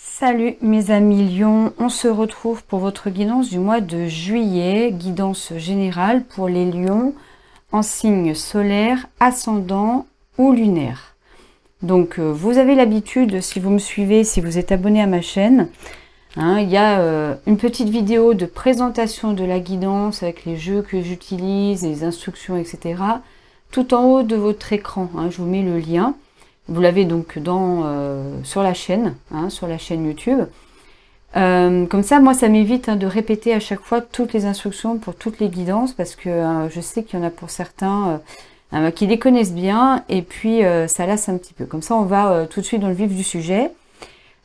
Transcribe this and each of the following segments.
Salut mes amis Lions, on se retrouve pour votre guidance du mois de juillet, guidance générale pour les Lions en signe solaire, ascendant ou lunaire. Donc vous avez l'habitude, si vous me suivez, si vous êtes abonné à ma chaîne, il y a une petite vidéo de présentation de la guidance avec les jeux que j'utilise, les instructions, etc. Tout en haut de votre écran, je vous mets le lien. Vous l'avez donc sur la chaîne YouTube. Comme ça, moi, ça m'évite de répéter à chaque fois toutes les instructions pour toutes les guidances parce que je sais qu'il y en a pour certains qui les connaissent bien et puis ça lasse un petit peu. Comme ça, on va tout de suite dans le vif du sujet.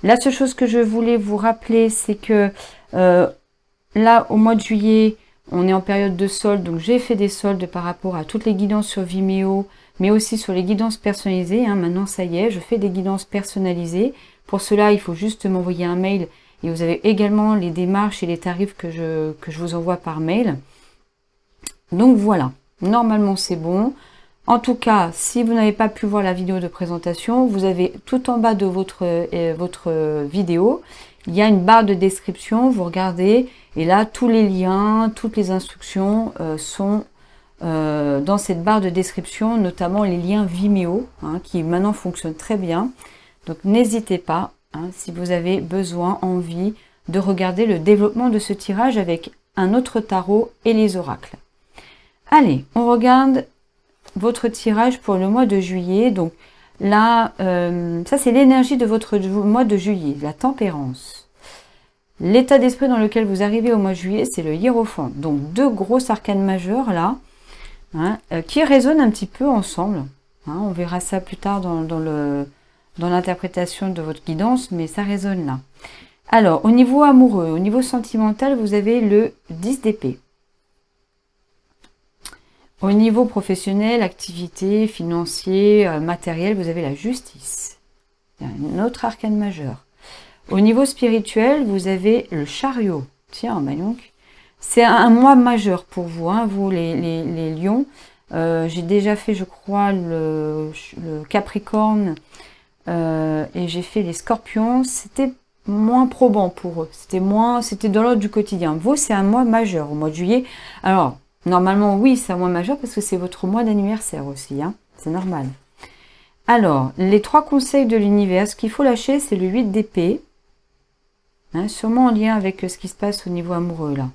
La seule chose que je voulais vous rappeler, c'est que là, au mois de juillet, on est en période de solde, donc j'ai fait des soldes par rapport à toutes les guidances sur Vimeo, mais aussi sur les guidances personnalisées. Maintenant, ça y est, je fais des guidances personnalisées. Pour cela, il faut juste m'envoyer un mail et vous avez également les démarches et les tarifs que je vous envoie par mail. Donc voilà, normalement c'est bon. En tout cas, si vous n'avez pas pu voir la vidéo de présentation, vous avez tout en bas de votre vidéo, il y a une barre de description, vous regardez, et là, tous les liens, toutes les instructions sont dans cette barre de description, notamment les liens Vimeo, qui maintenant fonctionnent très bien. Donc n'hésitez pas, si vous avez besoin, envie de regarder le développement de ce tirage avec un autre tarot et les oracles. Allez, on regarde votre tirage pour le mois de juillet. Donc là, ça c'est l'énergie de votre mois de juillet, la tempérance. L'état d'esprit dans lequel vous arrivez au mois de juillet, c'est le hiérophant. Donc deux grosses arcanes majeures là, qui résonnent un petit peu ensemble. On verra ça plus tard dans l'interprétation de votre guidance, mais ça résonne là. Alors, au niveau amoureux, au niveau sentimental, vous avez le 10 d'épée. Au niveau professionnel, activité, financier, matériel, vous avez la justice. Il y a une autre arcane majeure. Au niveau spirituel, vous avez le chariot. Tiens, donc, c'est un mois majeur pour vous, vous les lions. J'ai déjà fait, je crois, le Capricorne et j'ai fait les scorpions. C'était moins probant pour eux. C'était dans l'ordre du quotidien. Vous, c'est un mois majeur au mois de juillet. Alors, normalement, oui, c'est un mois majeur parce que c'est votre mois d'anniversaire aussi. C'est normal. Alors, les 3 conseils de l'univers. Ce qu'il faut lâcher, c'est le 8 d'épée. Sûrement en lien avec ce qui se passe au niveau amoureux, là.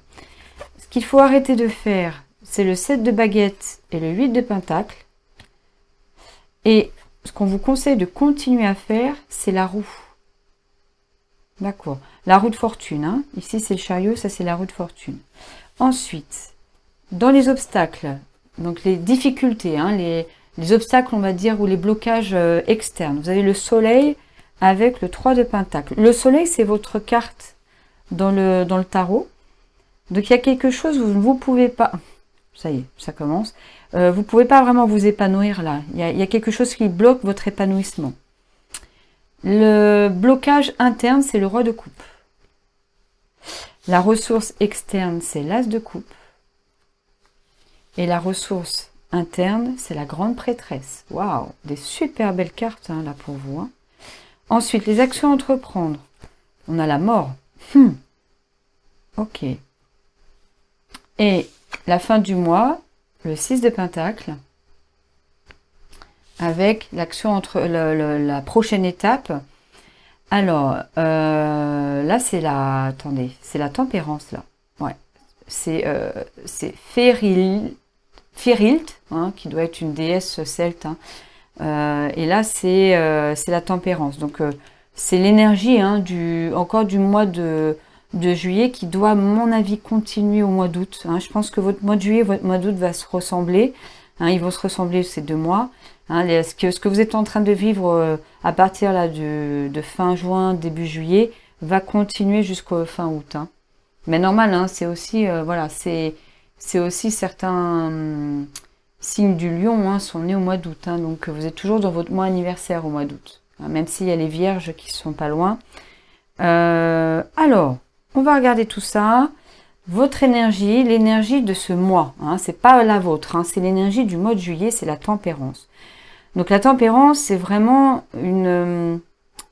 Ce qu'il faut arrêter de faire, c'est le 7 de baguette et le 8 de pentacle. Et ce qu'on vous conseille de continuer à faire, c'est la roue. D'accord. La roue de fortune. Ici, c'est le chariot, ça, c'est la roue de fortune. Ensuite, dans les obstacles, donc les difficultés, les obstacles, on va dire, ou les blocages externes. Vous avez le soleil avec le 3 de pentacle. Le soleil, c'est votre carte dans le tarot. Donc, il y a quelque chose où vous ne pouvez pas... Ça y est, ça commence. Vous ne pouvez pas vraiment vous épanouir là. Il y a quelque chose qui bloque votre épanouissement. Le blocage interne, c'est le roi de coupe. La ressource externe, c'est l'as de coupe. Et la ressource interne, c'est la grande prêtresse. Waouh, des super belles cartes là pour vous. Ensuite, les actions à entreprendre. On a la mort. Ok. Et la fin du mois, le 6 de pentacle, avec l'action entre la prochaine étape. Alors, là, c'est c'est la tempérance, là. Ouais. C'est Férilt, qui doit être une déesse celte. Et là, c'est la tempérance. Donc, c'est l'énergie encore du mois de juillet qui doit, à mon avis, continuer au mois d'août. Je pense que votre mois de juillet et votre mois d'août va se ressembler. Ils vont se ressembler ces 2 mois. Ce que vous êtes en train de vivre à partir là, de fin juin, début juillet, va continuer jusqu'au fin août. Mais normal, c'est aussi, c'est aussi certains signes du lion sont nés au mois d'août. Donc vous êtes toujours dans votre mois anniversaire au mois d'août. Même s'il y a les vierges qui sont pas loin. Alors, on va regarder tout ça. Votre énergie, l'énergie de ce mois, c'est pas la vôtre, c'est l'énergie du mois de juillet, c'est la tempérance. Donc la tempérance, c'est vraiment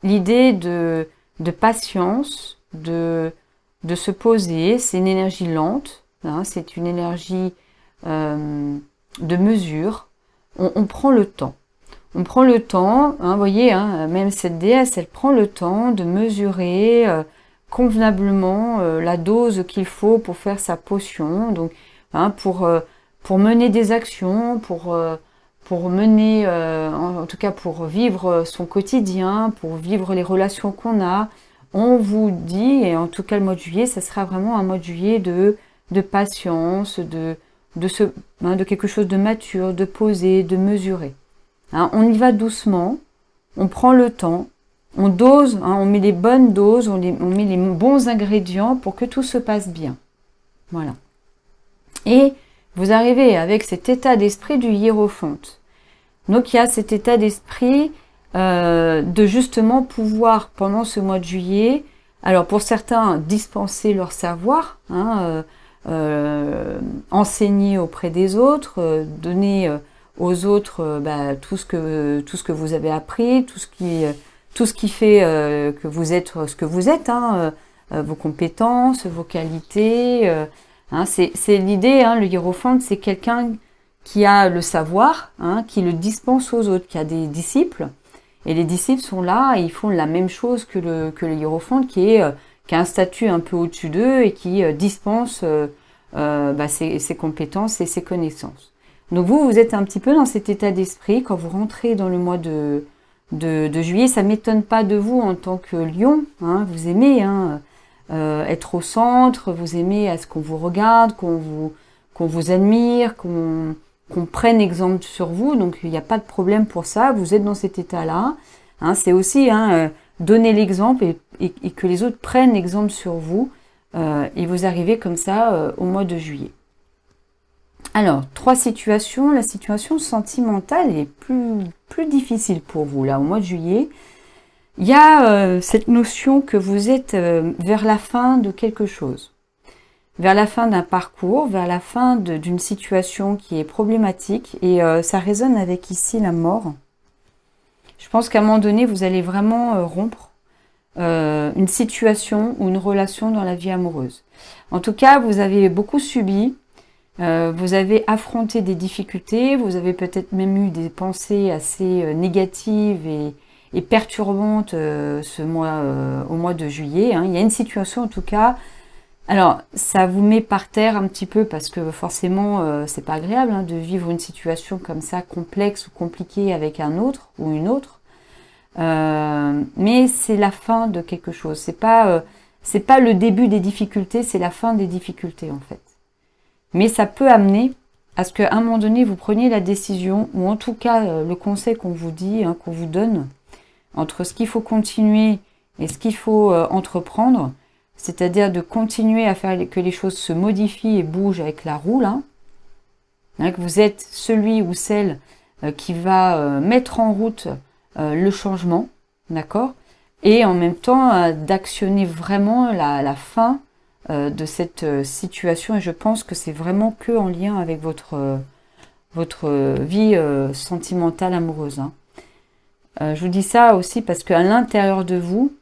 l'idée de de patience, de se poser. C'est une énergie lente, hein, c'est une énergie de mesure. On prend le temps. On prend le temps, hein, vous voyez, hein, même cette déesse, elle prend le temps de mesurer convenablement la dose qu'il faut pour faire sa potion, donc hein, pour mener des actions, pour mener, en tout cas pour vivre son quotidien, pour vivre les relations qu'on a. On vous dit, et en tout cas le mois de juillet, ça sera vraiment un mois de juillet de patience, de quelque chose de mature, de posé, de mesuré. Hein, on y va doucement, on prend le temps, on dose, hein, on met les bonnes doses, on met les bons ingrédients pour que tout se passe bien. Voilà. Et vous arrivez avec cet état d'esprit du hiérophante. Donc il y a cet état d'esprit de justement pouvoir, pendant ce mois de juillet, alors pour certains, dispenser leur savoir, hein, enseigner auprès des autres, donner aux autres tout ce que vous avez appris, tout ce qui fait que vous êtes ce que vous êtes, hein, vos compétences, vos qualités. Hein, c'est l'idée, hein, le hiérophante, c'est quelqu'un qui a le savoir, hein, qui le dispense aux autres, qui a des disciples. Et les disciples sont là et ils font la même chose que le hiérophante qui a un statut un peu au-dessus d'eux et qui dispense ses compétences et ses connaissances. Donc vous êtes un petit peu dans cet état d'esprit quand vous rentrez dans le mois de juillet. Ça m'étonne pas de vous en tant que lion, hein, vous aimez être au centre, vous aimez à ce qu'on vous regarde, qu'on vous admire, qu'on prenne exemple sur vous, donc il n'y a pas de problème pour ça, vous êtes dans cet état-là. Hein, c'est aussi donner l'exemple et que les autres prennent exemple sur vous, et vous arrivez comme ça au mois de juillet. Alors, 3 situations. La situation sentimentale est plus difficile pour vous, là, au mois de juillet. Il y a cette notion que vous êtes vers la fin de quelque chose, vers la fin d'un parcours, vers la fin d'une situation qui est problématique, et ça résonne avec ici la mort. Je pense qu'à un moment donné, vous allez vraiment rompre une situation ou une relation dans la vie amoureuse. En tout cas, vous avez beaucoup subi, vous avez affronté des difficultés, vous avez peut-être même eu des pensées assez négatives et perturbantes au mois de juillet. Hein. Il y a une situation en tout cas, alors ça vous met par terre un petit peu parce que forcément c'est pas agréable hein, de vivre une situation comme ça complexe ou compliquée avec un autre ou une autre. Mais c'est la fin de quelque chose. C'est pas le début des difficultés, c'est la fin des difficultés en fait. Mais ça peut amener à ce qu'à un moment donné vous preniez la décision, ou en tout cas le conseil qu'on vous dit, hein, qu'on vous donne, entre ce qu'il faut continuer et ce qu'il faut entreprendre, c'est-à-dire de continuer à faire que les choses se modifient et bougent avec la roue, là, hein, que vous êtes celui ou celle qui va mettre en route le changement, d'accord, et en même temps d'actionner vraiment la fin de cette situation, et je pense que c'est vraiment que en lien avec votre vie sentimentale amoureuse. Hein. Je vous dis ça aussi parce qu'à l'intérieur de vous,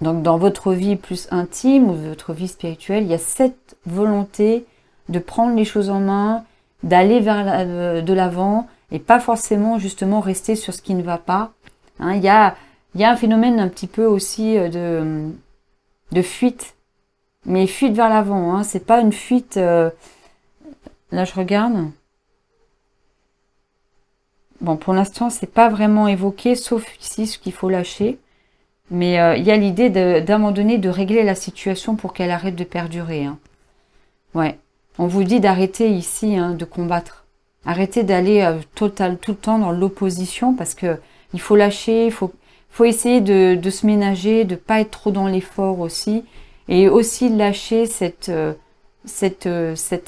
donc dans votre vie plus intime ou votre vie spirituelle, il y a cette volonté de prendre les choses en main, d'aller vers de l'avant et pas forcément justement rester sur ce qui ne va pas. Hein, il y a un phénomène un petit peu aussi de fuite, mais fuite vers l'avant. Hein, c'est pas une fuite. Là, je regarde. Bon, pour l'instant, c'est pas vraiment évoqué, sauf ici ce qu'il faut lâcher. Mais il y a l'idée d'un moment donné de régler la situation pour qu'elle arrête de perdurer. Hein. Ouais. On vous dit d'arrêter ici de combattre. Arrêtez d'aller tout le temps dans l'opposition parce que il faut lâcher, il faut essayer de se ménager, de pas être trop dans l'effort aussi. Et aussi lâcher cette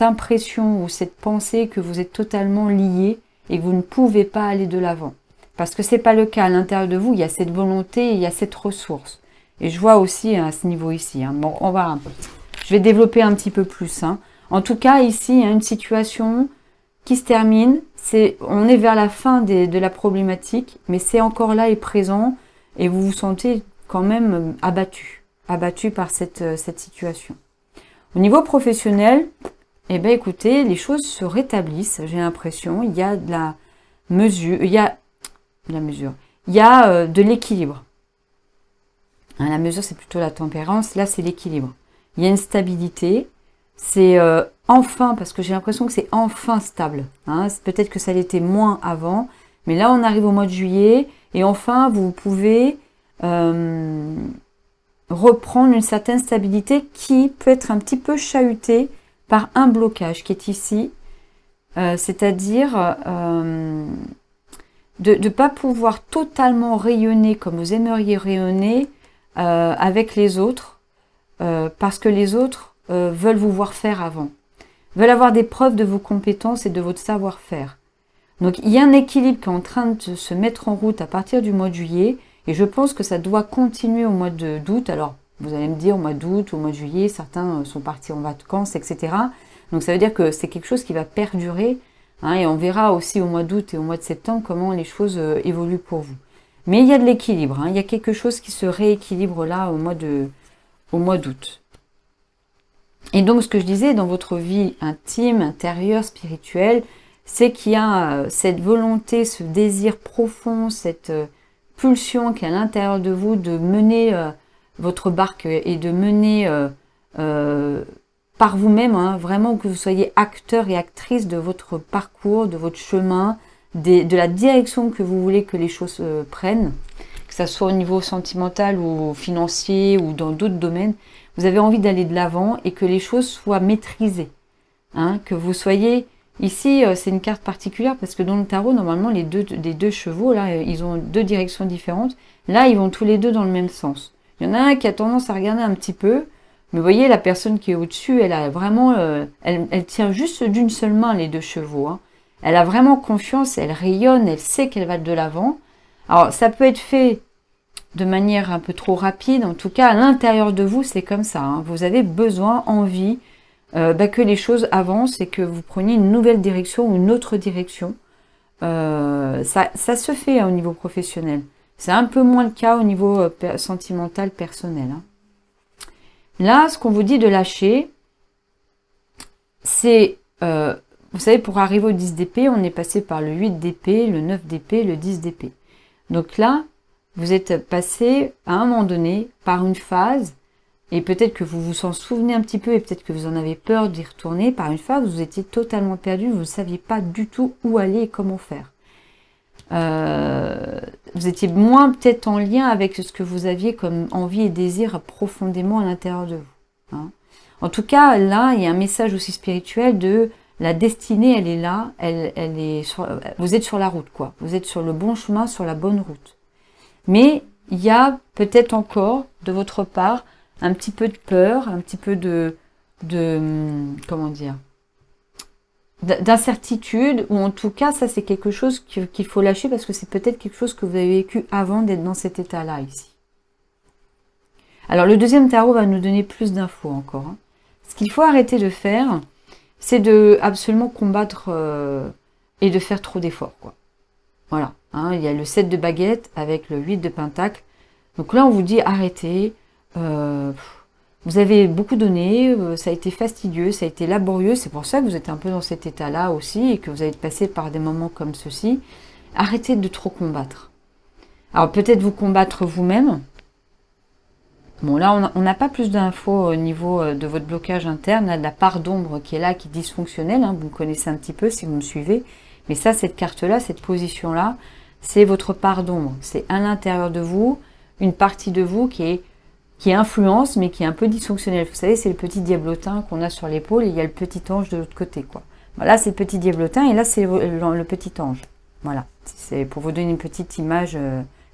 impression ou cette pensée que vous êtes totalement liés et que vous ne pouvez pas aller de l'avant. Parce que c'est pas le cas. À l'intérieur de vous, il y a cette volonté, il y a cette ressource. Et je vois aussi à ce niveau ici. Hein. Bon, je vais développer un petit peu plus. Hein. En tout cas, ici, il y a une situation qui se termine. On est vers la fin de la problématique, mais c'est encore là et présent. Et vous vous sentez quand même abattu par cette situation. Au niveau professionnel, eh bien écoutez, les choses se rétablissent, j'ai l'impression, il y a de la mesure, il y a de l'équilibre. Hein, la mesure, c'est plutôt la tempérance, là c'est l'équilibre. Il y a une stabilité, c'est enfin, parce que j'ai l'impression que c'est enfin stable. Hein, peut-être que ça l'était moins avant, mais là on arrive au mois de juillet, et enfin vous pouvez reprendre une certaine stabilité qui peut être un petit peu chahutée par un blocage qui est ici, c'est-à-dire de ne pas pouvoir totalement rayonner comme vous aimeriez rayonner avec les autres, parce que les autres veulent vous voir faire avant, veulent avoir des preuves de vos compétences et de votre savoir-faire. Donc il y a un équilibre qui est en train de se mettre en route à partir du mois de juillet, et je pense que ça doit continuer au mois d'août. Alors vous allez me dire au mois d'août, au mois de juillet, certains sont partis en vacances, etc. Donc ça veut dire que c'est quelque chose qui va perdurer, hein, et on verra aussi au mois d'août et au mois de septembre comment les choses évoluent pour vous. Mais il y a de l'équilibre, hein, il y a quelque chose qui se rééquilibre là au mois d'août. Et donc ce que je disais, dans votre vie intime, intérieure, spirituelle, c'est qu'il y a cette volonté, ce désir profond, cette pulsion qui est à l'intérieur de vous de mener votre barque et de mener par vous-même, hein, vraiment que vous soyez acteur et actrice de votre parcours, de votre chemin, de la direction que vous voulez que les choses prennent, que ce soit au niveau sentimental ou financier ou dans d'autres domaines. Vous avez envie d'aller de l'avant et que les choses soient maîtrisées, hein, que vous soyez... Ici, c'est une carte particulière parce que dans le tarot, normalement, les deux chevaux, là, ils ont deux directions différentes. Là, ils vont tous les deux dans le même sens. Il y en a un qui a tendance à regarder un petit peu, mais vous voyez, la personne qui est au-dessus, elle a vraiment, elle tient juste d'une seule main les deux chevaux. Hein. Elle a vraiment confiance, elle rayonne, elle sait qu'elle va de l'avant. Alors, ça peut être fait de manière un peu trop rapide. En tout cas, à l'intérieur de vous, c'est comme ça. Hein. Vous avez besoin, envie, que les choses avancent et que vous preniez une nouvelle direction ou une autre direction. Ça se fait hein, au niveau professionnel. C'est un peu moins le cas au niveau sentimental, personnel. Hein. Là, ce qu'on vous dit de lâcher, c'est, vous savez, pour arriver au 10 d'épée, on est passé par le 8 d'épée, le 9 d'épée, le 10 d'épée. Donc là, vous êtes passé à un moment donné par une phase, et peut-être que vous vous en souvenez un petit peu, et peut-être que vous en avez peur d'y retourner, par une phase où vous étiez totalement perdu, vous ne saviez pas du tout où aller et comment faire. Vous étiez moins peut-être en lien avec ce que vous aviez comme envie et désir profondément à l'intérieur de vous. Hein. En tout cas, là, il y a un message aussi spirituel de la destinée, elle est là, vous êtes sur la route, quoi. Vous êtes sur le bon chemin, sur la bonne route. Mais il y a peut-être encore, de votre part, un petit peu de peur, un petit peu comment dire, d'incertitude, ou en tout cas, ça c'est quelque chose qu'il faut lâcher parce que c'est peut-être quelque chose que vous avez vécu avant d'être dans cet état-là ici. Alors le deuxième tarot va nous donner plus d'infos encore. Hein. Ce qu'il faut arrêter de faire, c'est de absolument combattre et de faire trop d'efforts, quoi. Voilà. Hein, il y a le 7 de baguette avec le 8 de pentacle. Donc là, on vous dit arrêtez. Vous avez beaucoup donné, ça a été fastidieux, ça a été laborieux, c'est pour ça que vous êtes un peu dans cet état-là aussi et que vous avez passé par des moments comme ceci. Arrêtez de trop combattre. Alors peut-être vous combattre vous-même. Bon là, on n'a pas plus d'infos au niveau de votre blocage interne, là, de la part d'ombre qui est là, qui est dysfonctionnelle, hein, vous me connaissez un petit peu si vous me suivez. Mais ça, cette carte-là, cette position-là, c'est votre part d'ombre. C'est à l'intérieur de vous, une partie de vous qui influence, mais qui est un peu dysfonctionnel. Vous savez, c'est le petit diablotin qu'on a sur l'épaule, et il y a le petit ange de l'autre côté, quoi. Voilà, c'est le petit diablotin, et là, c'est le petit ange. Voilà, c'est pour vous donner une petite image,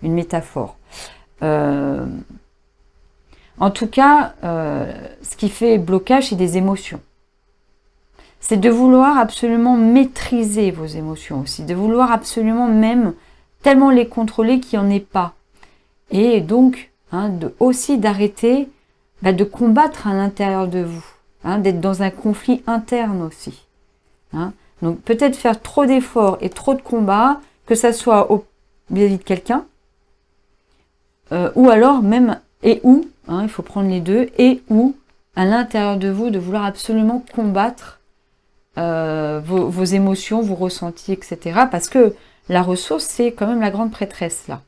une métaphore. En tout cas, ce qui fait blocage, c'est des émotions. C'est de vouloir absolument maîtriser vos émotions aussi, de vouloir absolument même tellement les contrôler qu'il n'y en ait pas. Et donc, hein, aussi d'arrêter de combattre à l'intérieur de vous, hein, d'être dans un conflit interne aussi. Hein. Donc peut-être faire trop d'efforts et trop de combats, que ça soit vis-à-vis de quelqu'un, ou alors même, et ou, il faut prendre les deux, et ou, à l'intérieur de vous, de vouloir absolument combattre vos émotions, vos ressentis, etc. Parce que la ressource, c'est quand même la grande prêtresse, là.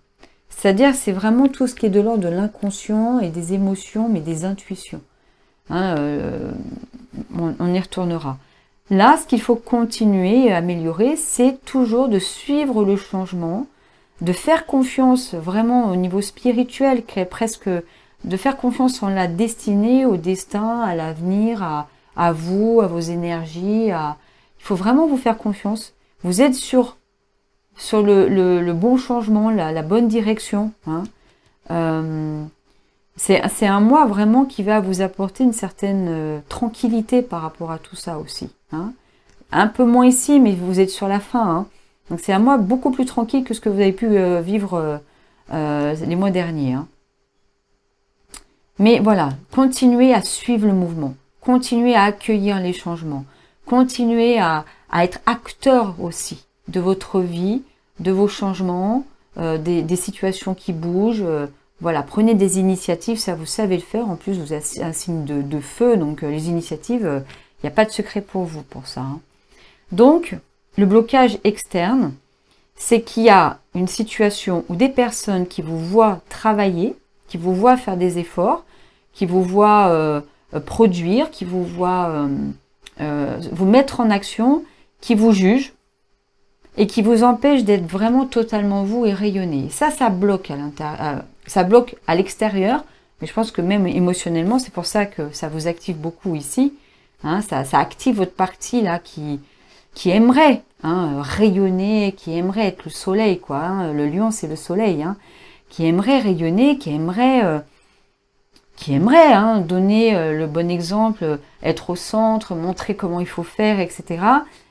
C'est-à-dire, c'est vraiment tout ce qui est de l'ordre de l'inconscient et des émotions, mais des intuitions. On y retournera. Là, ce qu'il faut continuer et améliorer, c'est toujours de suivre le changement, de faire confiance vraiment au niveau spirituel, qui est presque de faire confiance en la destinée, au destin, à l'avenir, à vous, à vos énergies. Il faut vraiment vous faire confiance. Vous êtes sur le bon changement, la bonne direction. C'est un mois vraiment qui va vous apporter une certaine tranquillité par rapport à tout ça aussi. Un peu moins ici, mais vous êtes sur la fin. Donc c'est un mois beaucoup plus tranquille que ce que vous avez pu vivre les mois derniers. Mais voilà, continuez à suivre le mouvement, continuez à accueillir les changements, continuez à être acteur aussi de votre vie, de vos changements, des situations qui bougent. Voilà, prenez des initiatives, ça vous savez le faire. En plus, vous êtes un signe de feu, donc les initiatives, il n'y a pas de secret pour vous pour ça. Donc, le blocage externe, c'est qu'il y a une situation où des personnes qui vous voient travailler, qui vous voient faire des efforts, qui vous voient produire, qui vous voient vous mettre en action, qui vous jugent et qui vous empêchent d'être vraiment totalement vous et rayonner. Ça bloque à l'intérieur, ça bloque à l'extérieur, mais je pense que même émotionnellement, c'est pour ça que ça vous active beaucoup ici. Ça active votre partie là qui aimerait rayonner, qui aimerait être le soleil, quoi. Le lion, c'est le soleil, qui aimerait rayonner, qui aimerait donner le bon exemple, être au centre, montrer comment il faut faire, etc.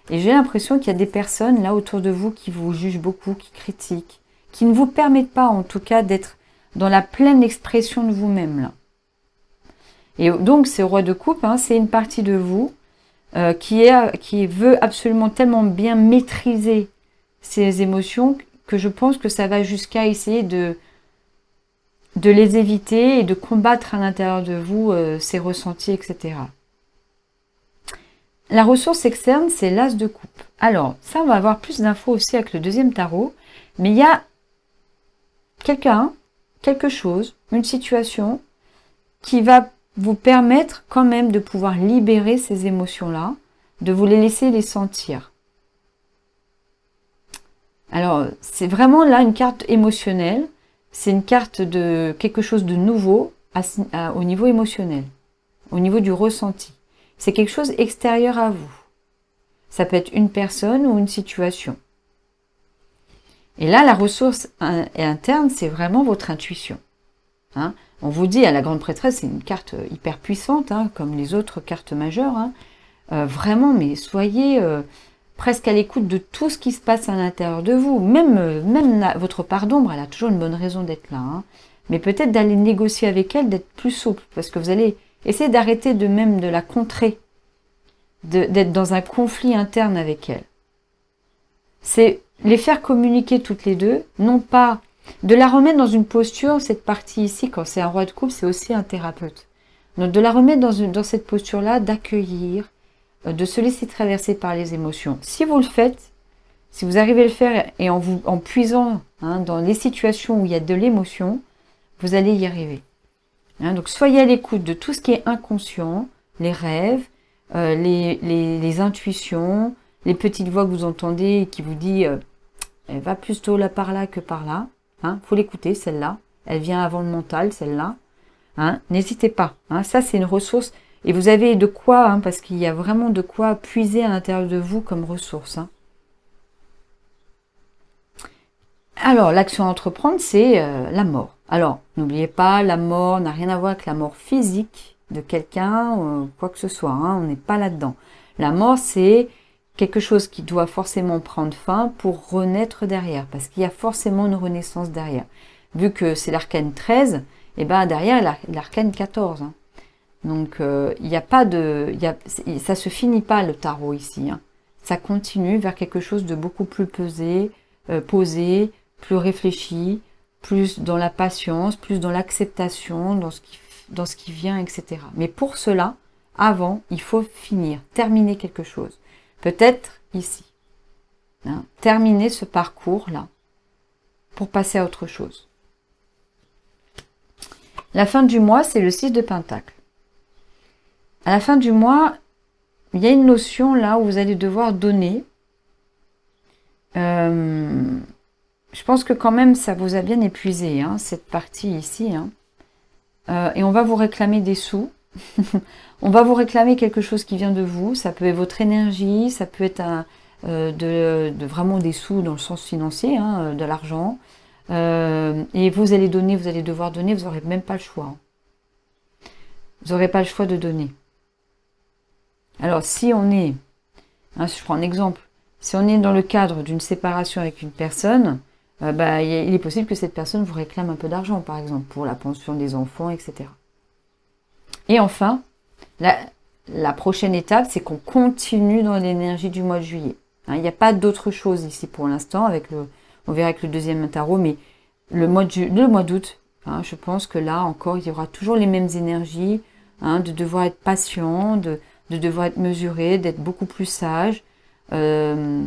Et j'ai l'impression qu'il y a des personnes là autour de vous qui vous jugent beaucoup, qui critiquent, qui ne vous permettent pas en tout cas d'être dans la pleine expression de vous-même là. Et donc ce roi de coupe, c'est une partie de vous qui veut absolument tellement bien maîtriser ses émotions que je pense que ça va jusqu'à essayer de les éviter et de combattre à l'intérieur de vous ces ressentis, etc. La ressource externe, c'est l'as de coupe. Alors, ça, on va avoir plus d'infos aussi avec le deuxième tarot, mais il y a quelque chose, une situation qui va vous permettre quand même de pouvoir libérer ces émotions-là, de vous les laisser les sentir. Alors, c'est vraiment là une carte émotionnelle, c'est une carte de quelque chose de nouveau au niveau émotionnel, au niveau du ressenti. C'est quelque chose extérieur à vous. Ça peut être une personne ou une situation. Et là, la ressource interne, c'est vraiment votre intuition. On vous dit, à la grande prêtresse, c'est une carte hyper puissante, comme les autres cartes majeures. Vraiment, mais soyez presque à l'écoute de tout ce qui se passe à l'intérieur de vous. Même votre part d'ombre, elle a toujours une bonne raison d'être là. Mais peut-être d'aller négocier avec elle, d'être plus souple, parce que vous allez essayer d'arrêter de la contrer, d'être dans un conflit interne avec elle. C'est les faire communiquer toutes les deux, non pas de la remettre dans une posture, cette partie ici, quand c'est un roi de coupe, c'est aussi un thérapeute. Donc de la remettre dans cette posture-là, d'accueillir, de se laisser traverser par les émotions. Si vous le faites, si vous arrivez à le faire et en puisant dans les situations où il y a de l'émotion, vous allez y arriver. Donc soyez à l'écoute de tout ce qui est inconscient, les rêves, les intuitions, les petites voix que vous entendez qui vous dit elle va plutôt là par là que par là. Faut l'écouter, celle-là. Elle vient avant le mental, celle-là. N'hésitez pas. Ça, c'est une ressource. Et vous avez de quoi, parce qu'il y a vraiment de quoi puiser à l'intérieur de vous comme ressource. Alors, l'action à entreprendre, c'est la mort. Alors, n'oubliez pas, la mort n'a rien à voir avec la mort physique de quelqu'un, quoi que ce soit. On n'est pas là-dedans. La mort, c'est quelque chose qui doit forcément prendre fin pour renaître derrière, parce qu'il y a forcément une renaissance derrière. Vu que c'est l'arcane 13, et derrière l'arcane 14. Donc il n'y a pas ça se finit pas le tarot ici. Ça continue vers quelque chose de beaucoup plus posé, plus réfléchi, plus dans la patience, plus dans l'acceptation, dans ce qui vient, etc. Mais pour cela, avant, il faut finir, terminer quelque chose. Peut-être ici. Hein, terminer ce parcours-là pour passer à autre chose. La fin du mois, c'est le 6 de Pentacle. À la fin du mois, il y a une notion là où vous allez devoir donner. Je pense que quand même, ça vous a bien épuisé, hein, cette partie ici. Hein. Et on va vous réclamer des sous. On va vous réclamer quelque chose qui vient de vous. Ça peut être votre énergie, ça peut être vraiment des sous dans le sens financier, hein, de l'argent. Et vous allez donner, vous allez devoir donner, vous n'aurez même pas le choix. Hein. Vous n'aurez pas le choix de donner. Alors, si on est, hein, si je prends un exemple, si on est dans le cadre d'une séparation avec une personne, il est possible que cette personne vous réclame un peu d'argent, par exemple, pour la pension des enfants, etc. Et enfin, la prochaine étape, c'est qu'on continue dans l'énergie du mois de juillet. Hein, il n'y a pas d'autre chose ici pour l'instant, on verra avec le deuxième tarot, mais le mois d'août, hein, je pense que là encore, il y aura toujours les mêmes énergies, hein, de devoir être patient, de devoir être mesuré, d'être beaucoup plus sage, de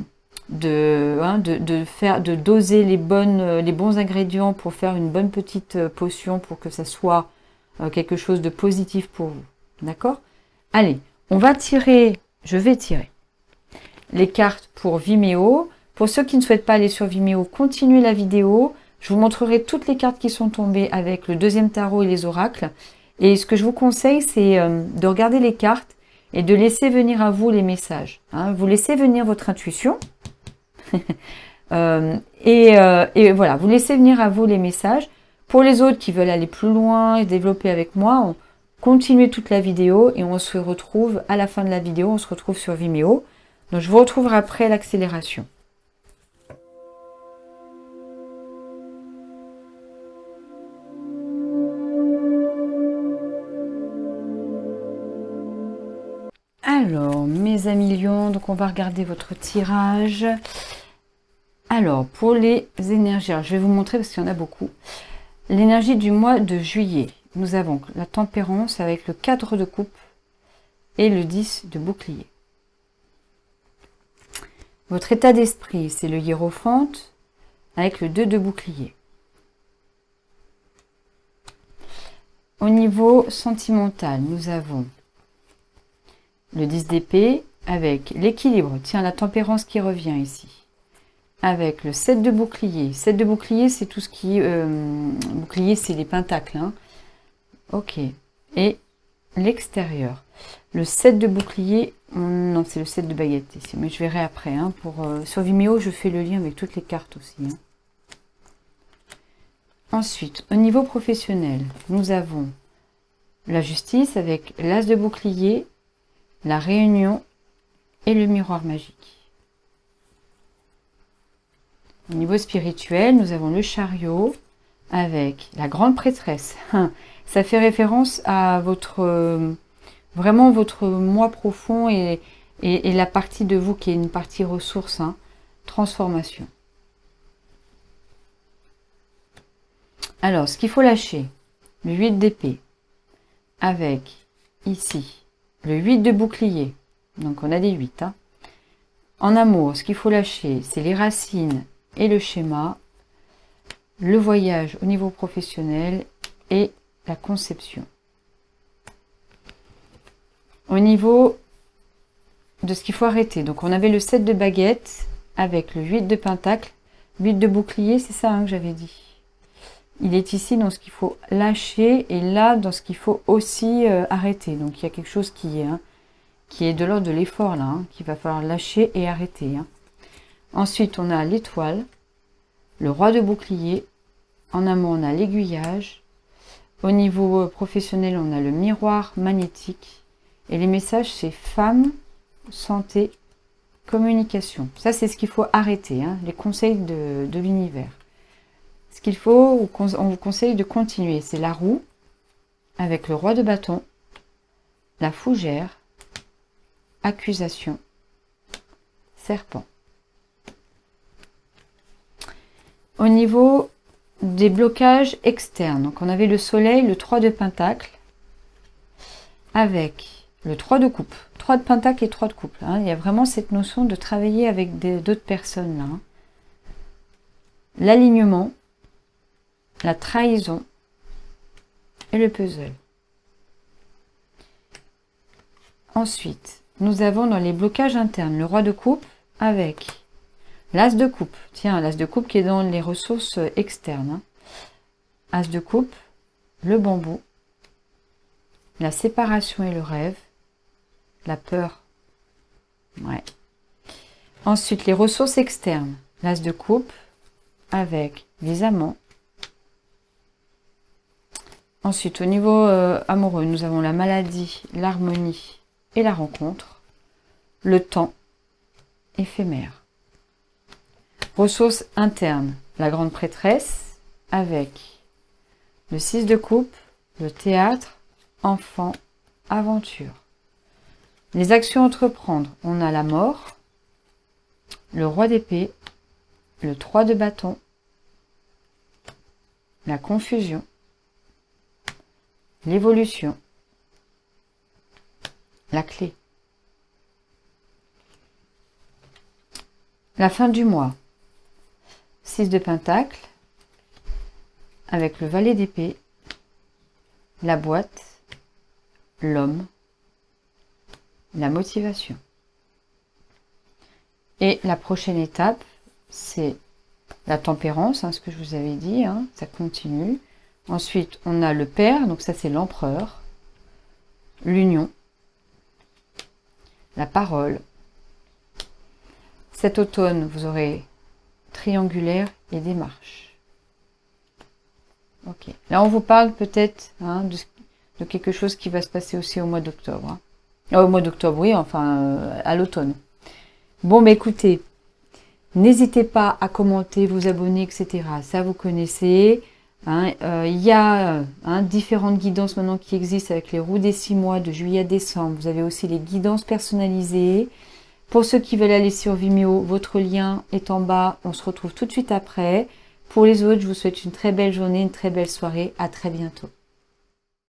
doser les bons ingrédients pour faire une bonne petite potion pour que ça soit quelque chose de positif pour vous. D'accord ? Allez, je vais tirer les cartes pour Vimeo. Pour ceux qui ne souhaitent pas aller sur Vimeo, continuez la vidéo. Je vous montrerai toutes les cartes qui sont tombées avec le deuxième tarot et les oracles. Et ce que je vous conseille, c'est de regarder les cartes et de laisser venir à vous les messages. Hein. Vous laissez venir votre intuition. Et voilà, vous laissez venir à vous les messages. Pour les autres qui veulent aller plus loin et développer avec moi, continuez toute la vidéo et on se retrouve à la fin de la vidéo, on se retrouve sur Vimeo. Donc je vous retrouverai après l'accélération. Alors, mes amis lions, donc on va regarder votre tirage. Alors, pour les énergies, alors je vais vous montrer parce qu'il y en a beaucoup. L'énergie du mois de juillet. Nous avons la tempérance avec le 4 de coupe et le 10 de bouclier. Votre état d'esprit, c'est le hiérophante avec le 2 de bouclier. Au niveau sentimental, nous avons le 10 d'épée avec l'équilibre. Tiens, la tempérance qui revient ici. Avec le 7 de bouclier. 7 de bouclier, c'est tout ce qui... bouclier, c'est les pentacles. Hein. Ok. Et l'extérieur. Le 7 de bouclier... non, c'est le 7 de baguette ici. Mais je verrai après. Hein, sur Vimeo, je fais le lien avec toutes les cartes aussi. Hein. Ensuite, au niveau professionnel, nous avons la justice avec l'as de bouclier, la réunion et le miroir magique. Au niveau spirituel, nous avons le chariot avec la grande prêtresse. Ça fait référence à vraiment votre moi profond et la partie de vous qui est une partie ressource, hein, transformation. Alors, ce qu'il faut lâcher, le 8 d'épée avec ici le 8 de bouclier. Donc, on a des 8. Hein. En amour, ce qu'il faut lâcher, c'est les racines et le schéma, le voyage au niveau professionnel et la conception. Au niveau de ce qu'il faut arrêter, donc on avait le 7 de baguette avec le 8 de pentacle, 8 de bouclier, c'est ça hein, que j'avais dit. Il est ici dans ce qu'il faut lâcher et là dans ce qu'il faut aussi arrêter. Donc il y a quelque chose qui est de l'ordre de l'effort là, hein, qu'il va falloir lâcher et arrêter. Hein. Ensuite, on a l'étoile, le roi de bouclier. En amont, on a l'aiguillage. Au niveau professionnel, on a le miroir magnétique. Et les messages, c'est femme, santé, communication. Ça, c'est ce qu'il faut arrêter, hein, les conseils de l'univers. Ce qu'il faut, on vous conseille de continuer, c'est la roue, avec le roi de bâton, la fougère, accusation, serpent. Au niveau des blocages externes. Donc on avait le soleil, le 3 de pentacle, avec le 3 de coupe. 3 de pentacle et 3 de coupe. Hein. Il y a vraiment cette notion de travailler avec d'autres personnes là. Hein. L'alignement, la trahison et le puzzle. Ensuite, nous avons dans les blocages internes le roi de coupe avec l'as de coupe. Tiens, l'as de coupe qui est dans les ressources externes. Hein. As de coupe, le bambou, la séparation et le rêve, la peur. Ouais. Ensuite, les ressources externes. L'as de coupe avec les amants. Ensuite, au niveau amoureux, nous avons la maladie, l'harmonie et la rencontre. Le temps éphémère. Ressources internes, la grande prêtresse avec le 6 de coupe, le théâtre, enfant, aventure. Les actions à entreprendre, on a la mort, le roi d'épée, le 3 de bâton, la confusion, l'évolution, la clé. La fin du mois, 6 de pentacle, avec le valet d'épée, la boîte, l'homme, la motivation. Et la prochaine étape, c'est la tempérance, hein, ce que je vous avais dit, hein, ça continue. Ensuite, on a le père, donc ça c'est l'empereur, l'union, la parole. Cet automne, vous aurez triangulaire et démarche. Ok. Là, on vous parle peut-être hein, de quelque chose qui va se passer aussi au mois d'octobre. Hein. Au mois d'octobre, oui, enfin à l'automne. Bon, mais écoutez, n'hésitez pas à commenter, vous abonner, etc. Ça, vous connaissez. Hein, y a différentes guidances maintenant qui existent avec les roues des 6 mois de juillet à décembre. Vous avez aussi les guidances personnalisées. Pour ceux qui veulent aller sur Vimeo, votre lien est en bas. On se retrouve tout de suite après. Pour les autres, je vous souhaite une très belle journée, une très belle soirée. À très bientôt.